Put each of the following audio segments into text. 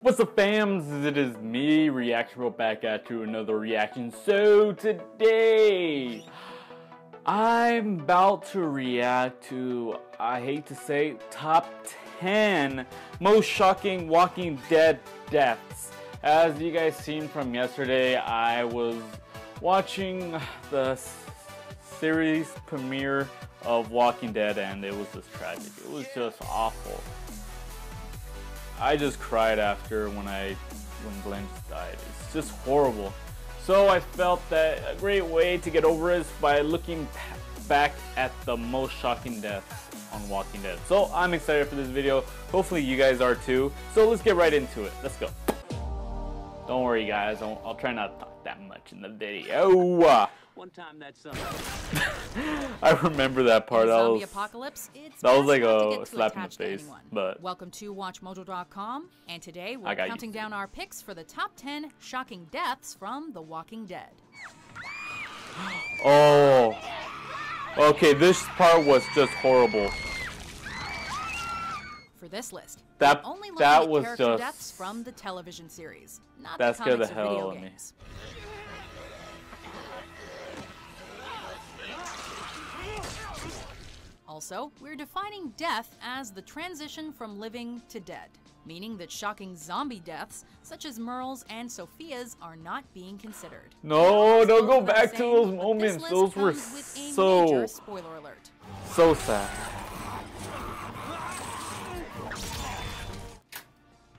What's up, fams? It is me, Reaction Bro, back at you another reaction. So today, I'm about to react to, I hate to say, top 10 most shocking Walking Dead deaths. As you guys seen from yesterday, I was watching the series premiere of Walking Dead and it was just tragic. It was just awful. I just cried after when Glenn died. It's just horrible. So I felt that a great way to get over it is by looking back at the most shocking deaths on Walking Dead. So I'm excited for this video. Hopefully you guys are too. So let's get right into it. Let's go. Don't worry guys, I'll try not to talk that much in the video. One time that summer. I remember that part. That was like a slap in the face. But welcome to WatchMojo.com, and today we're counting down our picks for the top 10 shocking deaths from The Walking Dead. Oh, okay. This part was just horrible. For this list, that was just deaths from the television series, not that the scared the comics hell or out video of me. games. Also, we're defining death as the transition from living to dead, meaning that shocking zombie deaths, such as Merle's and Sophia's, are not being considered. No, don't go back to those moments. Those were so spoiler alert. So sad.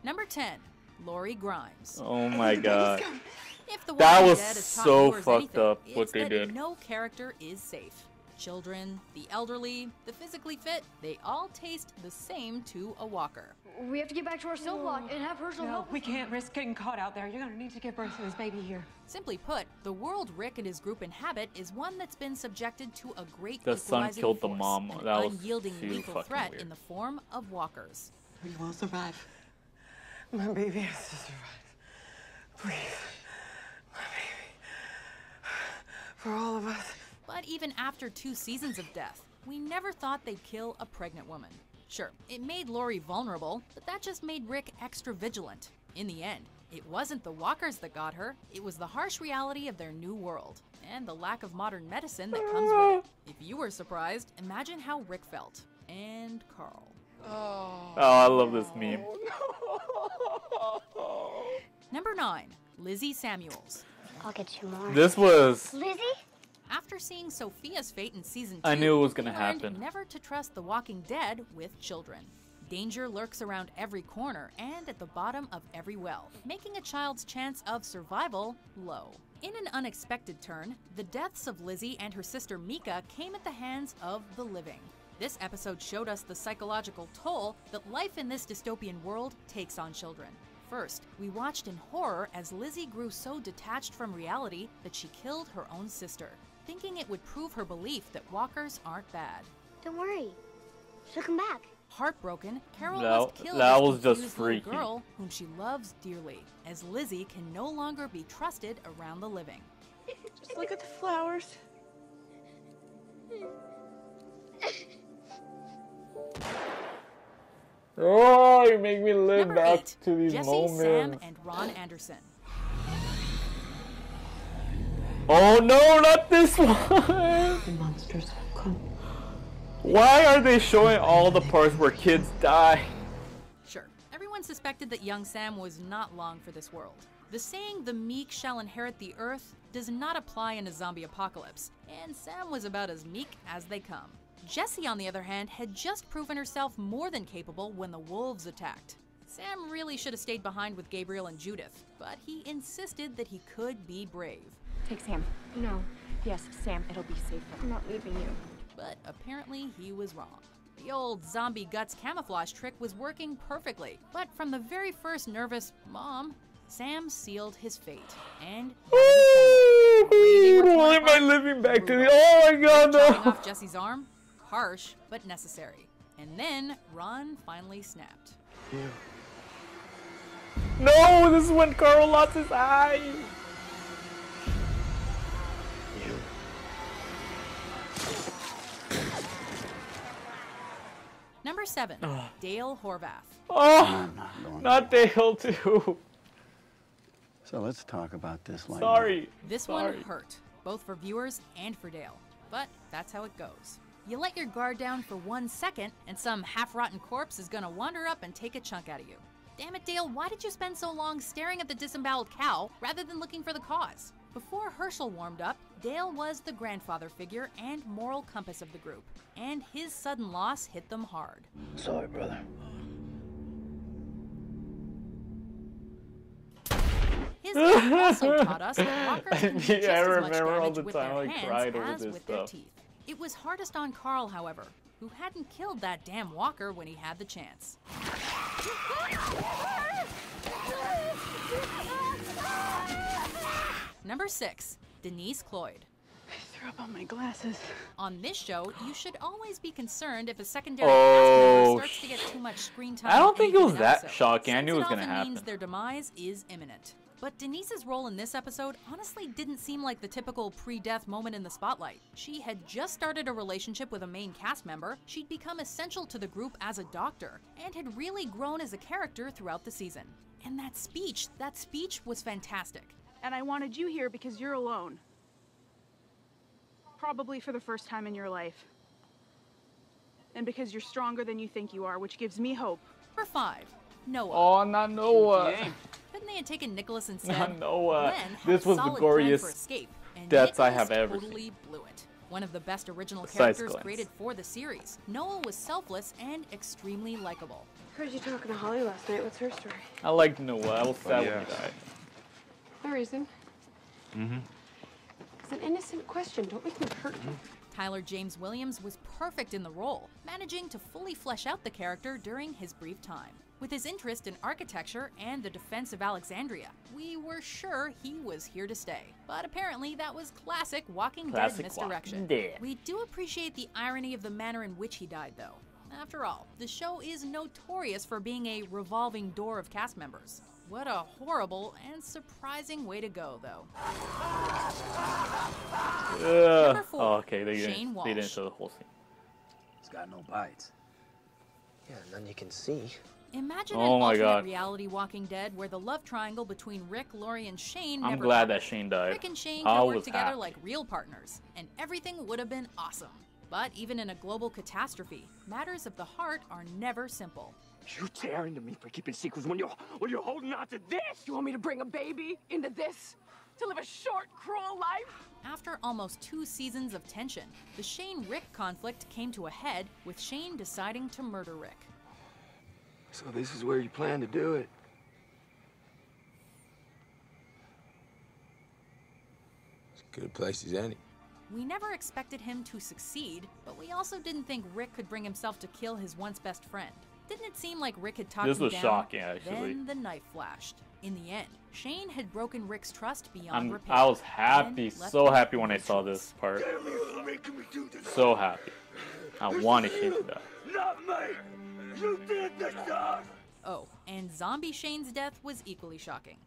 Number 10, Lori Grimes. Oh my god. If The That Walking was Dead is taught so viewers fucked anything, up what it's they that did. No character is safe. Children, the elderly, the physically fit, they all taste the same to a walker. We have to get back to our cell block and have Herschel help. We can't risk getting caught out there. You're gonna need to give birth to this baby here. Simply put, the world Rick and his group inhabit is one that's been subjected to a great The son equalizing killed the force, mom. an That was unyielding too lethal fucking threat weird. in the form of walkers. We will survive. My baby has to survive. Please. My baby. For all of us. But even after 2 seasons of death, we never thought they'd kill a pregnant woman. Sure, it made Lori vulnerable, but that just made Rick extra vigilant. In the end, it wasn't the walkers that got her, it was the harsh reality of their new world, and the lack of modern medicine that comes with it. If you were surprised, imagine how Rick felt. And Carl. Oh, I love this meme. Number 9, Lizzie Samuels. I'll get you more. This was... Lizzie? After seeing Sophia's fate in season 2, I knew it was gonna we learned happen. never to trust The Walking Dead with children. Danger lurks around every corner and at the bottom of every well, making a child's chance of survival low. In an unexpected turn, the deaths of Lizzie and her sister Mika came at the hands of the living. This episode showed us the psychological toll that life in this dystopian world takes on children. First, we watched in horror as Lizzie grew so detached from reality that she killed her own sister, thinking it would prove her belief that walkers aren't bad. Don't worry. She'll come back. Heartbroken, Carol That must kill was this just confused little freaky. girl whom she loves dearly, as Lizzie can no longer be trusted around the living. Just look at the flowers. Oh, you make me live Number back 8, to these Jesse, moments. Sam, and Ron Anderson. Oh no, not this one! The monsters have come. Why are they showing all the parts where kids die? Sure, everyone suspected that young Sam was not long for this world. The saying, "the meek shall inherit the earth," does not apply in a zombie apocalypse, and Sam was about as meek as they come. Jessie, on the other hand, had just proven herself more than capable when the wolves attacked. Sam really should have stayed behind with Gabriel and Judith, but he insisted that he could be brave. Take Sam. No, Yes, Sam, it'll be safer. I'm not leaving you. But apparently he was wrong. The old zombie guts camouflage trick was working perfectly, but from the very first nervous "Mom," Sam sealed his fate, and Why am I living back to the... Oh my god, chopping no! off Jesse's arm, harsh but necessary. And then Ron finally snapped. No, this is when Carl lost his eye! Number 7, Dale Horvath. Oh, I'm not going not to. Dale too. So let's talk about this later. Sorry. This Sorry. one hurt, both for viewers and for Dale. But that's how it goes. You let your guard down for 1 second, and some half-rotten corpse is gonna wander up and take a chunk out of you. Damn it, Dale, why did you spend so long staring at the disemboweled cow rather than looking for the cause? Before Herschel warmed up, Dale was the grandfather figure and moral compass of the group, and his sudden loss hit them hard. Sorry, brother. His death also taught us that walkers can do just Yeah, I as much remember all damage the with time their I hands cried over as this with their stuff. teeth. It was hardest on Carl, however, who hadn't killed that damn walker when he had the chance. Number 6, Denise Cloyd. I threw up on my glasses. On this show, you should always be concerned if a secondary Oh, cast member starts to get too much screen time. I don't in think any it was given that episode, shocking. I since knew it was gonna often means happen. their demise is imminent. But Denise's role in this episode honestly didn't seem like the typical pre-death moment in the spotlight. She had just started a relationship with a main cast member, she'd become essential to the group as a doctor, and had really grown as a character throughout the season. And that speech was fantastic. And I wanted you here because you're alone. Probably for the first time in your life. And because you're stronger than you think you are, which gives me hope. Number 5, Noah. Oh, not Noah. Couldn't they have taken Nicholas instead? Not Noah. Glenn had This a was the solid goriest plan for escape, and deaths I Nicholas have ever totally seen. blew it. One of the best original Besides characters Glenn's. created for the series. Noah was selfless and extremely likable. Heard you talking to Holly last night. What's her story? I liked Noah. I was sad when yeah. he died. No reason. It's an innocent question. Don't make me hurt you. Tyler James Williams was perfect in the role, managing to fully flesh out the character during his brief time. With his interest in architecture and the defense of Alexandria, we were sure he was here to stay. But apparently that was classic Walking Classic Dead misdirection. Walking Dead. We do appreciate the irony of the manner in which he died, though. After all, the show is notorious for being a revolving door of cast members. What a horrible and surprising way to go, though. Number 4, Oh, okay, they Shane didn't Walsh. show the whole scene. It's got no bites. Yeah, none you can see. Imagine Oh an my alternate God. reality Walking Dead where the love triangle between Rick, Lori, and Shane I'm never glad happened. that Shane died. Rick and Shane I could work was together happy. like real partners, and everything would have been awesome. But even in a global catastrophe, matters of the heart are never simple. You tear into me for keeping secrets when you're holding on to this. You want me to bring a baby into this? To live a short, cruel life? After almost 2 seasons of tension, the Shane-Rick conflict came to a head with Shane deciding to murder Rick. So this is where you plan to do it. It's as good a place as any. We never expected him to succeed, but we also didn't think Rick could bring himself to kill his once best friend. Didn't it seem like Rick had talked This him was down? shocking, actually. Then the knife flashed. In the end, Shane had broken Rick's trust beyond repair. I was and happy, left so him happy when I no saw choice. this part. So happy. I wanted Shane to die. Not me! You did this to us! Oh, and zombie Shane's death was equally shocking.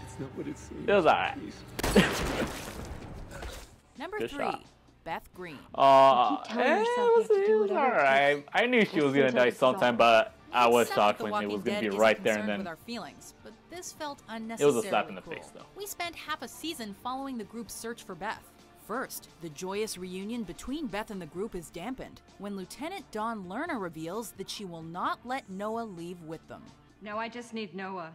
It's not what it seems. It was alright. Number Good 3, shot. Beth Greene. keep telling yourself you have to it do was whatever it alright. takes. I knew she was Listen gonna to die the sometime, song. but I was Except shocked that The when it Walking was gonna Dead be isn't right there and concerned then. with our feelings, but this felt It unnecessarily was a slap in the cruel. face, though. We spent half a season following the group's search for Beth. First, the joyous reunion between Beth and the group is dampened when Lieutenant Dawn Lerner reveals that she will not let Noah leave with them. No, I just need Noah.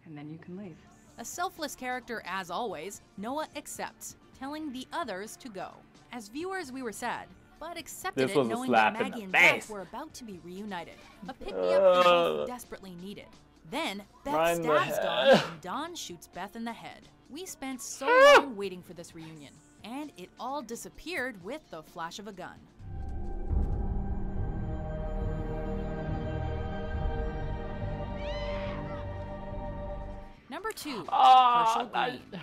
And then you can leave. A selfless character as always, Noah accepts, telling the others to go. As viewers, we were sad, but accepted This it was a knowing that slap in Maggie the and face. Beth were about to be reunited. A pick-me-up they both desperately needed. Then, Beth Right in the stabs Dawn, head. and Dawn shoots Beth in the head. We spent so Ah! long waiting for this reunion, and it all disappeared with the flash of a gun. Number 2, Ah,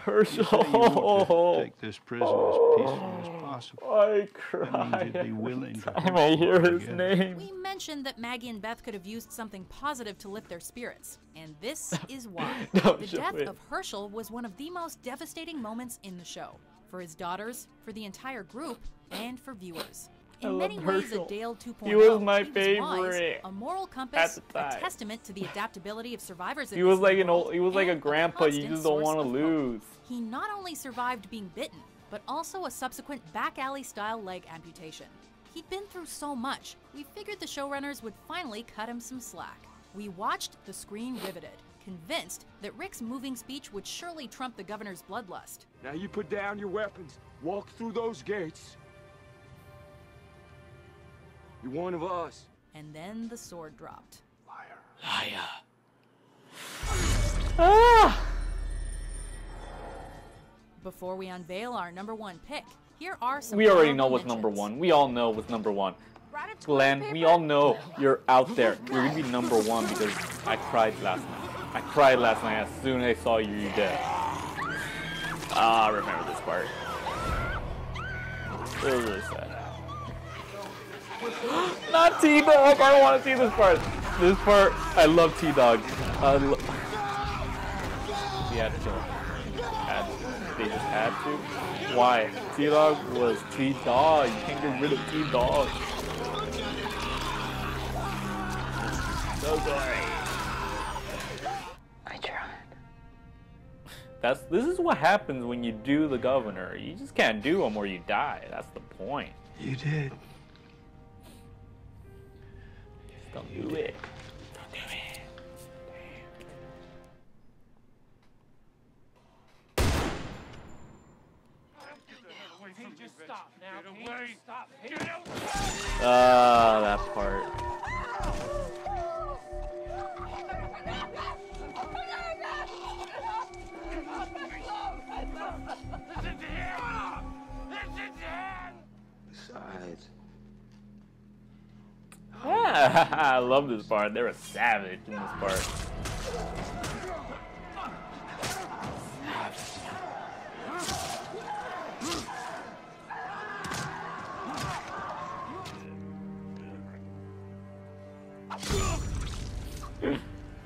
Herschel Green. Herschel. Take this prison as peaceful as possible. I That means cried you'd be willing to every time I hear his again. name. We mentioned that Maggie and Beth could have used something positive to lift their spirits, and this is why. Don't The show death it. of Herschel was one of the most devastating moments in the show. For his daughters, for the entire group, and for viewers. In many ways, a Dale 2.0. He was my He was favorite wise, a moral compass, at the a time. testament to the adaptability of survivors. He was like he was like a grandpa. You just don't want to lose. He not only survived being bitten, but also a subsequent back alley style leg amputation. He'd been through so much, we figured the showrunners would finally cut him some slack. We watched the screen riveted, convinced that Rick's moving speech would surely trump the governor's bloodlust. Now you put down your weapons, walk through those gates. You're one of us. And then the sword dropped. Liar. Ah! Before we unveil our #1 pick, here are some. We already know honorable what's mentions. #1. We all know what's #1. Glenn, we all know you're out there. You're gonna be #1 because I cried last night. I cried last night as soon as I saw you dead. Ah, I remember this part. It was really sad. Not T-Dog! I don't want to see this part. This part, I love T-Dog. He had to kill him. They just had to? Why? T-Dog was T-Dog. You can't get rid of T-Dog. So sorry. I tried. This is what happens when you do the governor. You just can't do him or you die. That's the point. You did. Just don't do it. Don't do it. Ah, that part. Besides, I love this part. They're a savage in this part.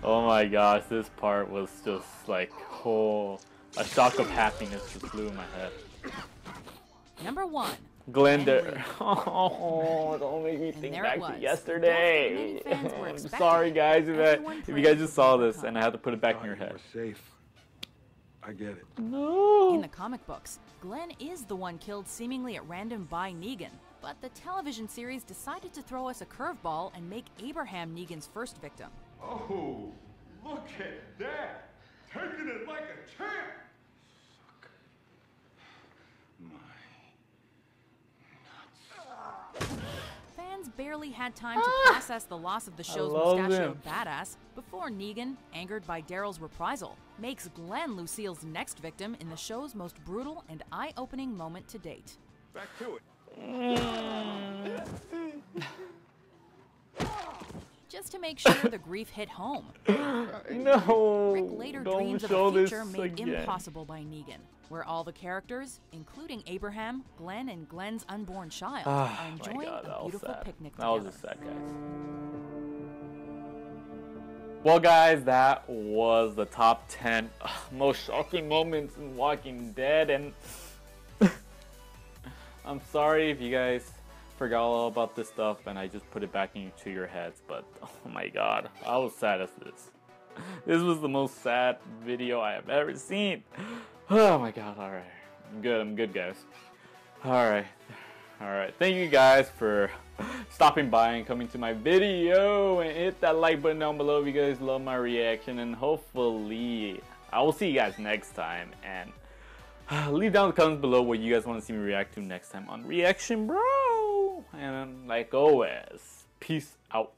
Oh my gosh, this part was just like, oh, a shock of happiness just flew in my head. #1. Glenda. Oh, don't make me think back to yesterday. I'm sorry, guys, if you guys just saw this and I had to put it back in your head. Safe. I get it. No. In the comic books, Glenn is the one killed seemingly at random by Negan, but the television series decided to throw us a curveball and make Abraham Negan's first victim. Oh, look at that. Taking it like a champ. Fans barely had time to process the loss of the show's mustachioed badass before Negan, angered by Daryl's reprisal, makes Glenn Lucille's next victim in the show's most brutal and eye-opening moment to date. Back to it. Just to make sure the grief hit home. No. Rick later Don't dreams of show a future this made again. impossible by Negan, where all the characters, including Abraham, Glenn, and Glenn's unborn child, are enjoying a beautiful picnic That together. was just sad, guys. Well, guys, that was the top 10 most shocking moments in Walking Dead, and I'm sorry if you guys forgot all about this stuff and I just put it back into your heads, but oh my god, I was sad as this. This was the most sad video I have ever seen. Oh my god, alright. I'm good, guys. Alright. Thank you guys for stopping by and coming to my video, and hit that like button down below if you guys love my reaction, and hopefully I will see you guys next time, and leave down the comments below what you guys want to see me react to next time on Reaction Bro. And like always, peace out.